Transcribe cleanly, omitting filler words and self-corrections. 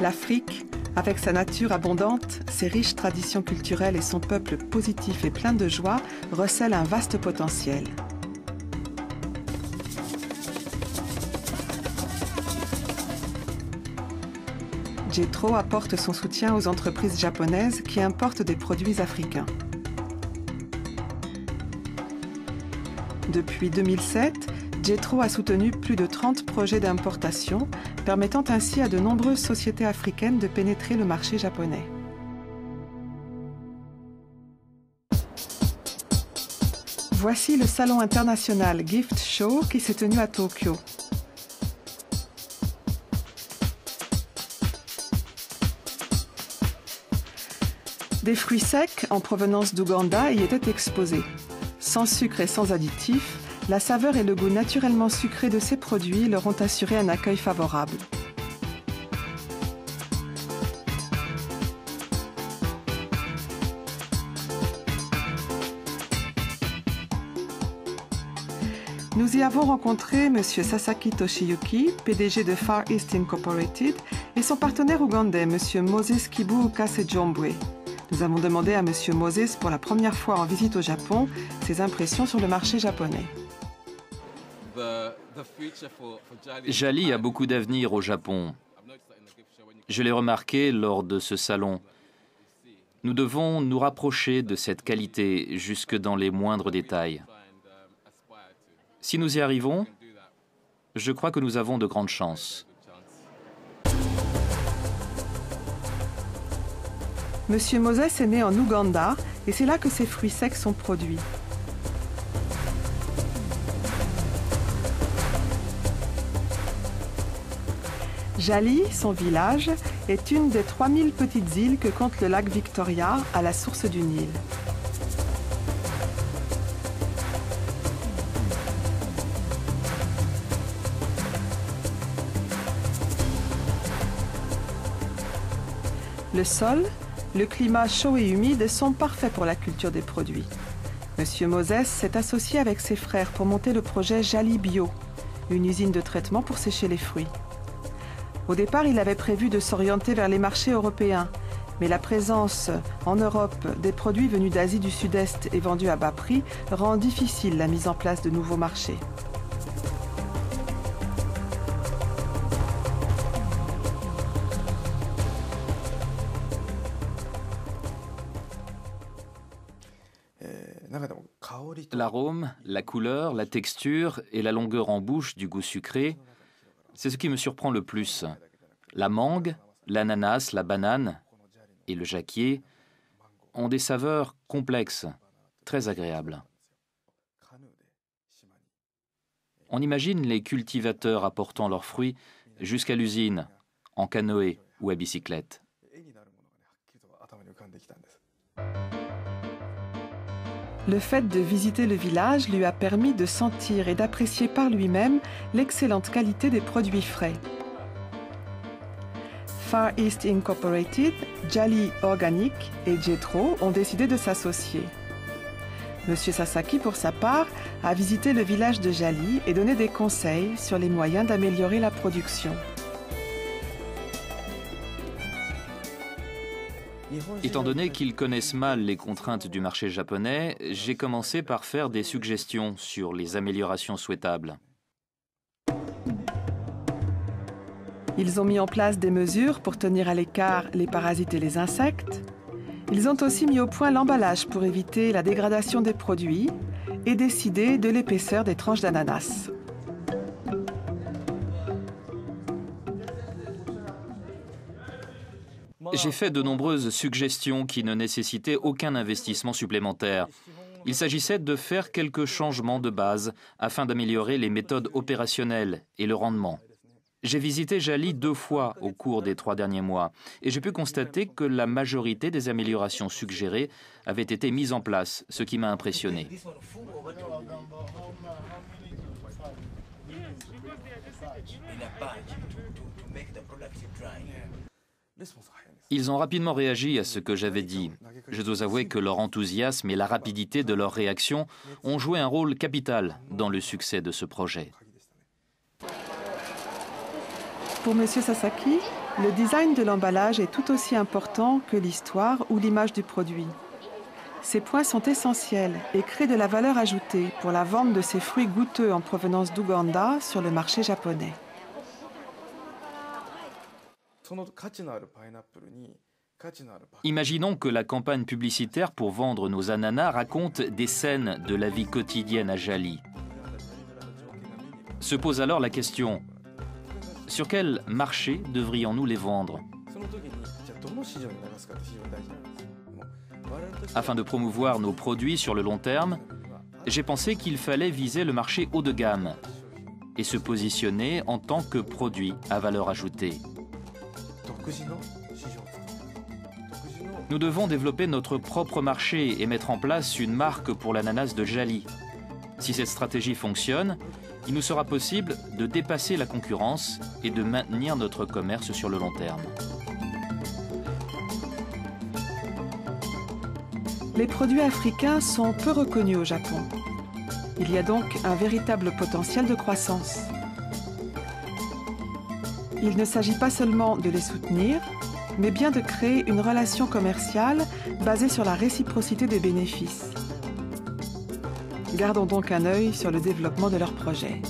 L'Afrique, avec sa nature abondante, ses riches traditions culturelles et son peuple positif et plein de joie, recèle un vaste potentiel. Jetro apporte son soutien aux entreprises japonaises qui importent des produits africains. Depuis 2007, Jetro a soutenu plus de 30 projets d'importation, permettant ainsi à de nombreuses sociétés africaines de pénétrer le marché japonais. Voici le salon international Gift Show qui s'est tenu à Tokyo. Des fruits secs en provenance d'Ouganda y étaient exposés. Sans sucre et sans additifs, la saveur et le goût naturellement sucré de ces produits leur ont assuré un accueil favorable. Nous y avons rencontré M. Sasaki Toshiyuki, PDG de Far East Incorporated, et son partenaire ougandais, M. Moses Kibuuka Sejombwe. Nous avons demandé à M. Moses, pour la première fois en visite au Japon, ses impressions sur le marché japonais. Jali a beaucoup d'avenir au Japon. Je l'ai remarqué lors de ce salon. Nous devons nous rapprocher de cette qualité jusque dans les moindres détails. Si nous y arrivons, je crois que nous avons de grandes chances. Monsieur Moses est né en Ouganda et c'est là que ses fruits secs sont produits. Jali, son village, est une des 3000 petites îles que compte le lac Victoria à la source du Nil. Le sol, le climat chaud et humide sont parfaits pour la culture des produits. Monsieur Moses s'est associé avec ses frères pour monter le projet Jali Bio, une usine de traitement pour sécher les fruits. Au départ, il avait prévu de s'orienter vers les marchés européens, mais la présence en Europe des produits venus d'Asie du Sud-Est et vendus à bas prix rend difficile la mise en place de nouveaux marchés. L'arôme, la couleur, la texture et la longueur en bouche du goût sucré, c'est ce qui me surprend le plus. La mangue, l'ananas, la banane et le jacquier ont des saveurs complexes, très agréables. On imagine les cultivateurs apportant leurs fruits jusqu'à l'usine, en canoë ou à bicyclette. Le fait de visiter le village lui a permis de sentir et d'apprécier par lui-même l'excellente qualité des produits frais. Far East Incorporated, Jali Organic et Jetro ont décidé de s'associer. Monsieur Sasaki, pour sa part, a visité le village de Jali et donné des conseils sur les moyens d'améliorer la production. Étant donné qu'ils connaissent mal les contraintes du marché japonais, j'ai commencé par faire des suggestions sur les améliorations souhaitables. Ils ont mis en place des mesures pour tenir à l'écart les parasites et les insectes. Ils ont aussi mis au point l'emballage pour éviter la dégradation des produits et décidé de l'épaisseur des tranches d'ananas. J'ai fait de nombreuses suggestions qui ne nécessitaient aucun investissement supplémentaire. Il s'agissait de faire quelques changements de base afin d'améliorer les méthodes opérationnelles et le rendement. J'ai visité Jali 2 fois au cours des 3 derniers mois et j'ai pu constater que la majorité des améliorations suggérées avaient été mises en place, ce qui m'a impressionné. Ils ont rapidement réagi à ce que j'avais dit. Je dois avouer que leur enthousiasme et la rapidité de leur réaction ont joué un rôle capital dans le succès de ce projet. Pour M. Sasaki, le design de l'emballage est tout aussi important que l'histoire ou l'image du produit. Ces points sont essentiels et créent de la valeur ajoutée pour la vente de ces fruits goûteux en provenance d'Ouganda sur le marché japonais. Imaginons que la campagne publicitaire pour vendre nos ananas raconte des scènes de la vie quotidienne à Jali. Se pose alors la question, sur quel marché devrions-nous les vendre? Afin de promouvoir nos produits sur le long terme, j'ai pensé qu'il fallait viser le marché haut de gamme et se positionner en tant que produit à valeur ajoutée. Nous devons développer notre propre marché et mettre en place une marque pour l'ananas de Jali. Si cette stratégie fonctionne, il nous sera possible de dépasser la concurrence et de maintenir notre commerce sur le long terme. Les produits africains sont peu reconnus au Japon. Il y a donc un véritable potentiel de croissance. Il ne s'agit pas seulement de les soutenir, mais bien de créer une relation commerciale basée sur la réciprocité des bénéfices. Gardons donc un œil sur le développement de leurs projets.